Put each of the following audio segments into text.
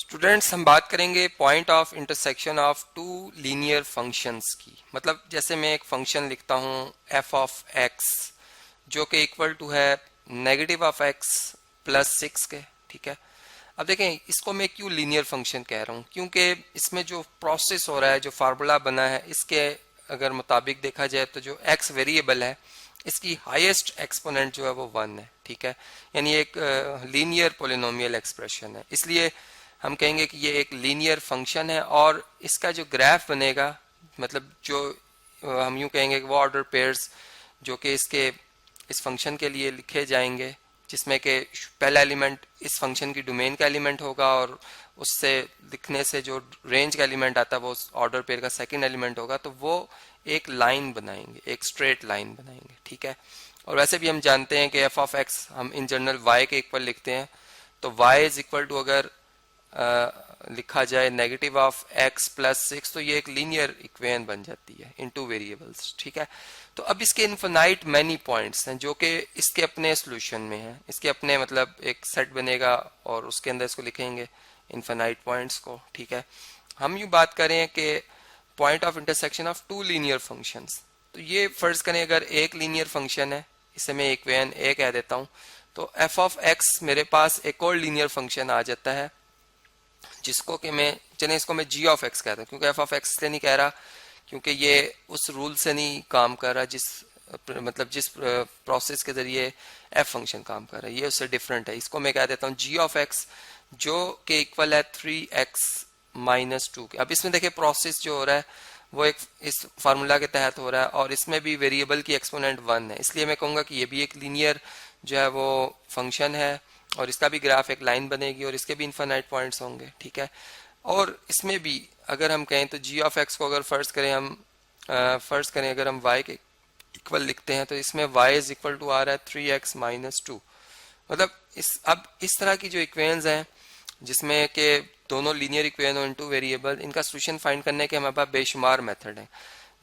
Students हम बात करेंगे point of intersection of two linear functions की। मतलब जैसे मैं एक फंक्शन लिखता हूँ एफ ऑफ एक्स जो कि इक्वल टू है नेगेटिव ऑफ एक्स प्लस 6 के। ठीक है, अब देखें इसको मैं क्यों लीनियर फंक्शन कह रहा हूँ, क्योंकि इसमें जो प्रोसेस हो रहा है, जो फार्मूला बना है, इसके अगर मुताबिक देखा जाए तो जो एक्स वेरिएबल है इसकी हाईएस्ट एक्सपोनेंट जो है वो 1 है। ठीक है, यानी एक लीनियर पोलिनोमियल एक्सप्रेशन है, इसलिए हम कहेंगे कि ये एक लीनियर फंक्शन है और इसका जो ग्राफ बनेगा, मतलब जो हम यूं कहेंगे कि वो ऑर्डर पेयर्स जो कि इस फंक्शन के लिए लिखे जाएंगे, जिसमें कि पहला एलिमेंट इस फंक्शन की डोमेन का एलिमेंट होगा और उससे लिखने से जो रेंज का एलिमेंट आता है वो ऑर्डर पेयर का सेकंड एलिमेंट होगा, तो वो एक लाइन बनाएंगे, एक स्ट्रेट लाइन बनाएंगे। ठीक है, और वैसे भी हम जानते हैं कि एफ ऑफ एक्स हम इन जनरल वाई के इक्वल लिखते हैं, तो वाई इज इक्वल टू अगर लिखा जाए नेगेटिव ऑफ एक्स प्लस 6, तो ये एक लीनियर इक्वेशन बन जाती है इन टू वेरिएबल्स। ठीक है, तो अब इसके इन्फिनाइट मैनी पॉइंट्स हैं जो कि इसके अपने सोल्यूशन में हैं, इसके अपने मतलब एक सेट बनेगा और उसके अंदर इसको लिखेंगे इन्फिनाइट पॉइंट्स को। ठीक है, हम यूँ बात करें कि point of intersection of two linear functions, तो ये फर्ज करें अगर एक लीनियर फंक्शन है, इसे मैं इक्वेशन ए कह देता हूँ, तो एफ ऑफ एक्स मेरे पास एक और लीनियर फंक्शन आ जाता है जिसको कि मैं चलिए इसको मैं जी ऑफ एक्स कहता हूँ, क्योंकि एफ ऑफ एक्स से नहीं कह रहा क्योंकि ये उस रूल से नहीं काम कर रहा जिस प्रोसेस के जरिए एफ फंक्शन काम कर रहा है, ये उससे डिफरेंट है। इसको मैं कह देता हूँ जी ऑफ एक्स जो कि इक्वल है 3x-2 के। अब इसमें देखिए प्रोसेस जो हो रहा है वो एक इस फार्मूला के तहत हो रहा है और इसमें भी वेरिएबल की एक्सपोनेंट 1 है, इसलिए मैं कहूँगा कि ये भी एक लीनियर जो है वो फंक्शन है और इसका भी ग्राफ एक लाइन बनेगी और इसके भी इनफाइनाइट पॉइंट्स होंगे। ठीक है, और इसमें भी अगर हम कहें तो जी ऑफ एक्स को अगर फर्ज करें अगर हम y के इक्वल लिखते हैं तो इसमें y इज इक्वल टू आ रहा है 3x-2। मतलब अब इस तरह की जो इक्वेशंस हैं जिसमें कि दोनों लीनियर इक्वेशन और इनटू वेरिएबल, इनका सोल्यूशन फाइंड करने के हमारे पास बेशुमार मेथड हैं।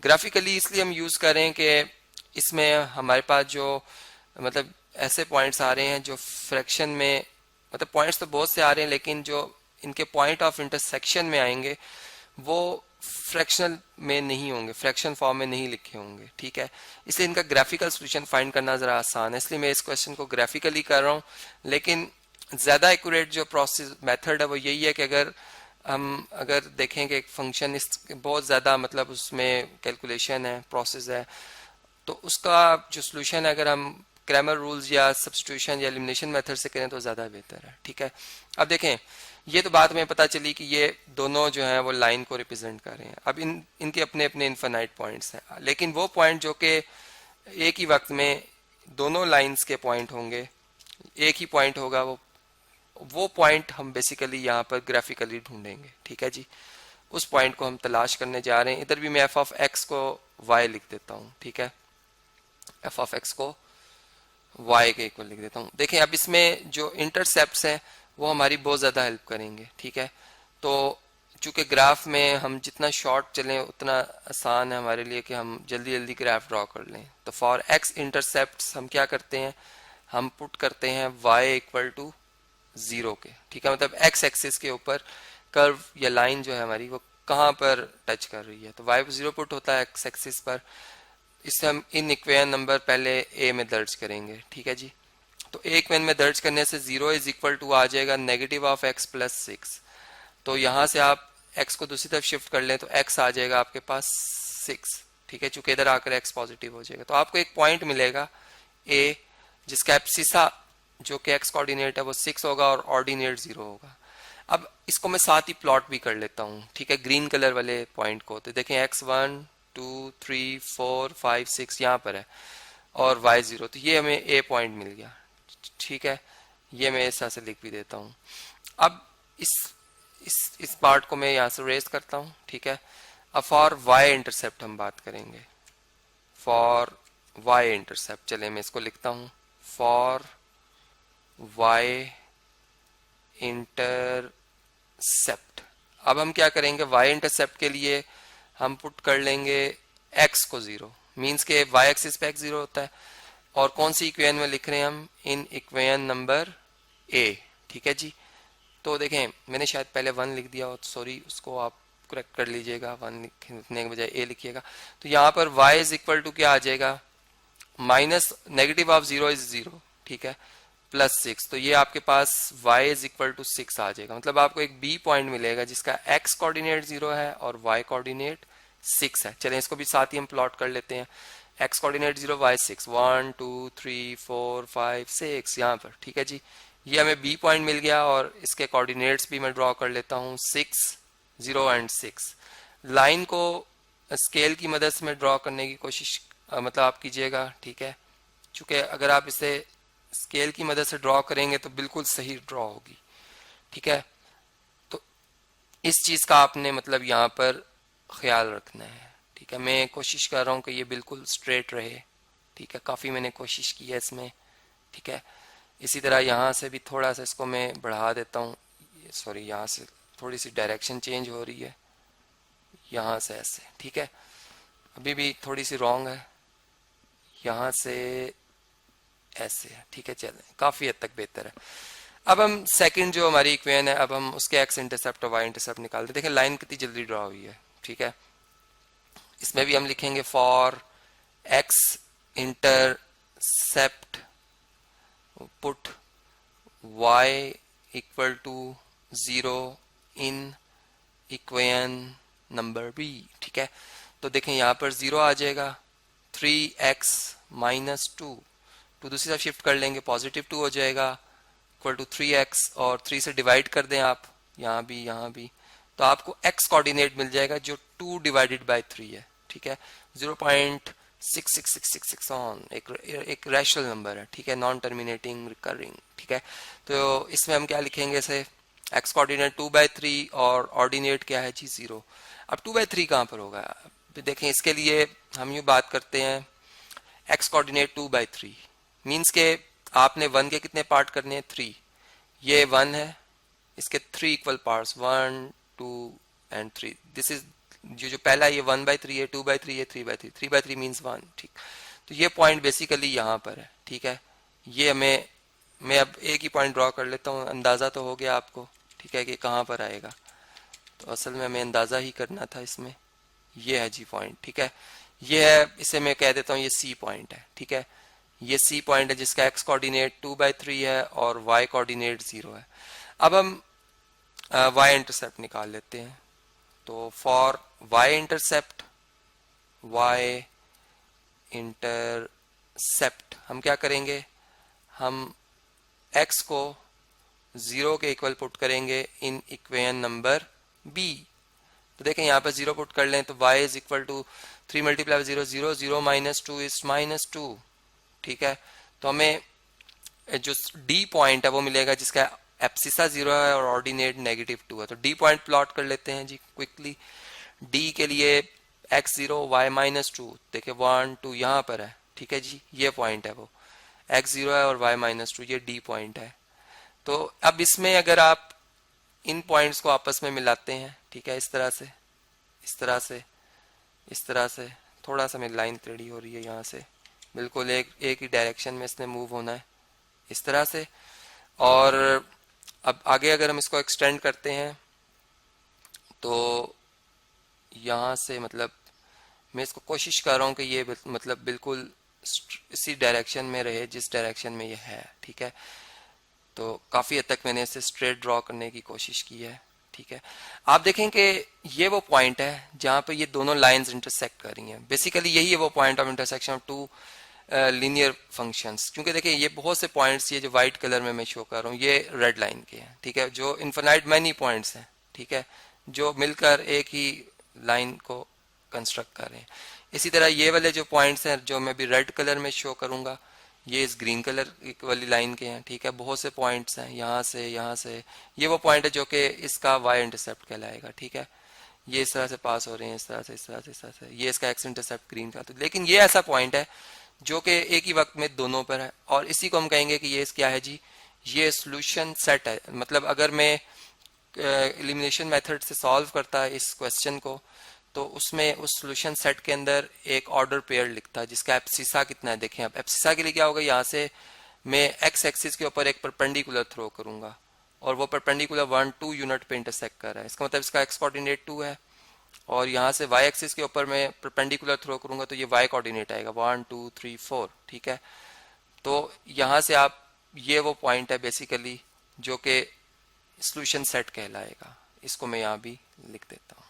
ग्राफिकली इसलिए हम यूज करें कि इसमें हमारे पास जो मतलब ऐसे पॉइंट्स आ रहे हैं जो फ्रैक्शन में, मतलब पॉइंट्स तो बहुत से आ रहे हैं लेकिन जो इनके पॉइंट ऑफ इंटरसेक्शन में आएंगे वो फ्रैक्शनल में नहीं होंगे, फ्रैक्शन फॉर्म में नहीं लिखे होंगे। ठीक है, इसलिए इनका ग्राफिकल सोल्यूशन फाइंड करना जरा आसान है, इसलिए मैं इस क्वेश्चन को ग्राफिकली कर रहा हूँ। लेकिन ज्यादा एक्यूरेट जो प्रोसेस मेथड है वो यही है कि अगर देखें कि एक फंक्शन इस बहुत ज्यादा मतलब उसमें कैलकुलेशन है, प्रोसेस है, तो उसका जो सोल्यूशन है अगर हम क्रैमर रूल्स या सब्स्टिट्यूशन या एलिमिनेशन मेथड से करें तो ज्यादा बेहतर है। ठीक है, अब देखें ये तो बात में पता चली कि ये दोनों जो हैं वो लाइन को रिप्रेजेंट कर रहे हैं। अब इनके अपने अपने इनफाइनाइट पॉइंट्स हैं, लेकिन वो पॉइंट जो कि एक ही वक्त में दोनों लाइंस के पॉइंट होंगे, एक ही पॉइंट होगा, वो पॉइंट हम बेसिकली यहाँ पर ग्राफिकली ढूंढेंगे। ठीक है जी, उस पॉइंट को हम तलाश करने जा रहे हैं। इधर भी मैं एफ ऑफ एक्स को वाई लिख देता हूँ। ठीक है, एफ ऑफ एक्स को y के इक्वल लिख देता हूँ। देखें अब इसमें जो इंटरसेप्ट्स हैं वो हमारी बहुत ज़्यादा हेल्प करेंगे। ठीक है, तो चूंकि ग्राफ में हम जितना शॉर्ट चलें उतना आसान है हमारे लिए कि हम जल्दी जल्दी ग्राफ ड्रॉ कर लें। तो फॉर x इंटरसेप्ट्स हम क्या करते हैं, हम पुट करते हैं y इक्वल टू 0 के। ठीक है, मतलब x एक्सिस के ऊपर कर्व या लाइन जो है हमारी वो कहाँ पर टच कर रही है, तो y 0 पुट होता है x एक्सिस पर। इससे हम इन इक्वेशन नंबर पहले ए में दर्ज करेंगे। ठीक है जी, तो ए इक्वेशन में दर्ज करने से 0 इज इक्वल टू आ जाएगा नेगेटिव ऑफ एक्स प्लस 6। तो यहाँ से आप x को दूसरी तरफ शिफ्ट कर लें तो x आ जाएगा आपके पास 6। ठीक है, चूंकि इधर आकर x पॉजिटिव हो जाएगा तो आपको एक पॉइंट मिलेगा a जिसका एब्सिसा जो कि x कोऑर्डिनेट है वो 6 होगा और ऑर्डिनेट 0 होगा। अब इसको मैं साथ ही प्लॉट भी कर लेता हूँ। ठीक है, ग्रीन कलर वाले पॉइंट को, तो देखें x1 2 3 4 5 6 यहाँ पर है और y0, तो ये हमें a पॉइंट मिल गया। ठीक है, ये मैं इस तरह से लिख भी देता हूँ। अब इस पार्ट को मैं यहाँ से रेज करता हूँ। ठीक है, अब फॉर y इंटरसेप्ट हम बात करेंगे। फॉर y इंटरसेप्ट चले मैं इसको लिखता हूँ, फॉर y इंटरसेप्ट। अब हम क्या करेंगे, y इंटरसेप्ट के लिए हम पुट कर लेंगे x को 0, मीन्स के y एक्सिस पे x 0 होता है। और कौन सी इक्वेशन में लिख रहे हैं हम, इन इक्वेशन नंबर a। ठीक है जी, तो देखें मैंने शायद पहले 1 लिख दिया हो, तो सॉरी, उसको आप करेक्ट कर लीजिएगा, 1 लिखने के बजाय a लिखिएगा। तो यहाँ पर y इज इक्वल टू क्या आ जाएगा, माइनस नेगेटिव ऑफ 0 इज 0, ठीक है, प्लस 6। तो ये आपके पास y इज इक्वल टू 6 आ जाएगा। मतलब आपको एक b पॉइंट मिलेगा जिसका x कोऑर्डिनेट 0 है और y कोऑर्डिनेट 6 है। चलें इसको भी साथ ही हम प्लॉट कर लेते हैं। x कोऑर्डिनेट 0, y 6, 1 2 3 4 5 6 यहाँ पर, ठीक है जी। ये हमें b पॉइंट मिल गया और इसके कोऑर्डिनेट्स भी मैं ड्रॉ कर लेता हूँ, 6 0 एंड 6। लाइन को स्केल की मदद से ड्रॉ करने की कोशिश मतलब आप कीजिएगा, ठीक है, चूंकि अगर आप इसे स्केल की मदद से ड्रॉ करेंगे तो बिल्कुल सही ड्रॉ होगी, ठीक है। तो इस चीज का आपने मतलब यहाँ पर ख्याल रखना है, ठीक है। मैं कोशिश कर रहा हूँ कि ये बिल्कुल स्ट्रेट रहे, ठीक है, काफी मैंने कोशिश की है इसमें, ठीक है। इसी तरह यहाँ से भी थोड़ा सा इसको मैं बढ़ा देता हूँ, सॉरी यहाँ से थोड़ी सी डायरेक्शन चेंज हो रही है, यहाँ से ऐसे, ठीक है, अभी भी थोड़ी सी रॉन्ग है, यहाँ से ऐसे है, ठीक है। चलें काफी हद तक बेहतर है। अब हम सेकंड जो हमारी इक्वेशन है, अब हम उसके एक्स इंटरसेप्ट और वाई इंटरसेप्ट निकालते। देखें लाइन कितनी जल्दी ड्रॉ हुई है, ठीक है। इसमें भी हम लिखेंगे for x intercept put y equal to 0 in equation number b, ठीक है। तो देखें यहाँ पर 0 आ जाएगा, 3x माइनस 2 दूसरी तरफ शिफ्ट कर लेंगे, पॉजिटिव 2 हो जाएगा, इक्वल टू 3x, और 3 से डिवाइड कर दें आप, यहाँ भी, तो आपको x कोऑर्डिनेट मिल जाएगा जो 2 डिवाइडेड बाय 3 है, ठीक है। 0.66666 ऑन एक रैशनल नंबर है, ठीक है, नॉन टर्मिनेटिंग रिकरिंग, ठीक है। तो इसमें हम क्या लिखेंगे, इसे x कोऑर्डिनेट 2/3 और ऑर्डिनेट क्या है जी 0। अब 2/3 कहाँ पर होगा, देखें इसके लिए हम यूँ बात करते हैं, x कोऑर्डिनेट 2/3 मीन्स के आपने 1 के कितने पार्ट करने हैं, 3, ये 1 है, इसके 3 equal parts 1 2 and 3। This is जो पहला ये 1/3 है, 2/3 है, 3/3, 3/3 मीन्स 1, ठीक। तो ये पॉइंट बेसिकली यहाँ पर है, ठीक है। ये मैं अब एक ही पॉइंट ड्रॉ कर लेता हूँ, अंदाजा तो हो गया आपको, ठीक है, कि कहाँ पर आएगा। तो असल में हमें अंदाजा ही करना था इसमें, ये है जी पॉइंट, ठीक है। ये है, इसे मैं कह देता हूँ ये सी पॉइंट है, ठीक है। ये सी पॉइंट है जिसका एक्स कोऑर्डिनेट 2/3 है और वाई कोऑर्डिनेट 0 है। अब हम वाई इंटरसेप्ट निकाल लेते हैं। तो फॉर वाई इंटरसेप्ट हम क्या करेंगे, हम x को 0 के इक्वल पुट करेंगे इन इक्वेशन नंबर b। तो देखें यहाँ पर 0 पुट कर लें तो y is equal to 3 multiply 0 0 0 minus 2 is -2, ठीक है। तो हमें जो d पॉइंट है वो मिलेगा जिसका एब्सिसा 0 है और ऑर्डिनेट -2 है। तो d पॉइंट प्लॉट कर लेते हैं जी क्विकली। d के लिए x 0 y -2, देखिए 1 2 यहाँ पर है, ठीक है जी, ये पॉइंट है वो, x 0 है और y -2, ये d पॉइंट है। तो अब इसमें अगर आप इन पॉइंट्स को आपस में मिलाते हैं, ठीक है, इस तरह से, इस तरह से, इस तरह से, थोड़ा सा मेरी लाइन टेढ़ी हो रही है यहाँ से, बिल्कुल एक ही डायरेक्शन में इसने मूव होना है, इस तरह से। और अब आगे अगर हम इसको एक्सटेंड करते हैं तो यहाँ से मतलब मैं इसको कोशिश कर रहा हूँ कि ये मतलब बिल्कुल इसी डायरेक्शन में रहे जिस डायरेक्शन में ये है, ठीक है। तो काफ़ी हद तक मैंने इसे स्ट्रेट ड्रॉ करने की कोशिश की है, ठीक है। आप देखें कि ये वो पॉइंट है जहाँ पे ये दोनों लाइंस इंटरसेक्ट कर रही हैं। बेसिकली यही है वो point of intersection of two linear functions. क्योंकि देखिए ये बहुत से पॉइंट्स, ये जो व्हाइट कलर में मैं शो कर रहा हूँ, ये रेड लाइन के हैं, ठीक है, जो इन्फिनाइट मैनी पॉइंट्स हैं, ठीक है, जो मिलकर एक ही लाइन को कंस्ट्रक्ट कर रहे हैं। इसी तरह ये वाले जो पॉइंट्स हैं जो मैं भी रेड कलर में शो करूंगा, ये इस ग्रीन कलर वाली लाइन के हैं, ठीक है। बहुत से पॉइंट्स हैं यहाँ से, ये वो पॉइंट है जो कि इसका वाई इंटरसेप्ट कहलाएगा, ठीक है। ये इस तरह से पास हो रहे हैं, इस तरह से, इस तरह से, इस तरह से, ये इसका एक्स इंटरसेप्ट ग्रीन का। तो लेकिन ये ऐसा पॉइंट है जो कि एक ही वक्त में दोनों पर है, और इसी को हम कहेंगे कि ये क्या है जी, ये सोल्यूशन सेट है। मतलब अगर मैं एलिमिनेशन मेथड से सॉल्व करता है इस क्वेश्चन को, तो उसमें उस सोल्यूशन सेट के अंदर एक ऑर्डर पेयर लिखता है जिसका एब्सिसा कितना है। देखें अब एब्सिसा के लिए क्या होगा, यहाँ से मैं एक्स एक्सिस के ऊपर एक परपेंडिकुलर थ्रो करूंगा, और वो परपेंडिकुलर 1 2 यूनिट पे इंटरसेक्ट कर रहा है। इसका मतलब इसका एक्स कोऑर्डिनेट 2 है, और यहाँ से वाई एक्सिस के ऊपर मैं परपेंडिकुलर थ्रो करूंगा तो ये वाई कोऑर्डिनेट आएगा 1 2 3 4। ठीक है, तो यहाँ से आप, ये वो पॉइंट है बेसिकली जो कि सॉल्यूशन सेट कहलाएगा। इसको मैं यहाँ भी लिख देता हूँ।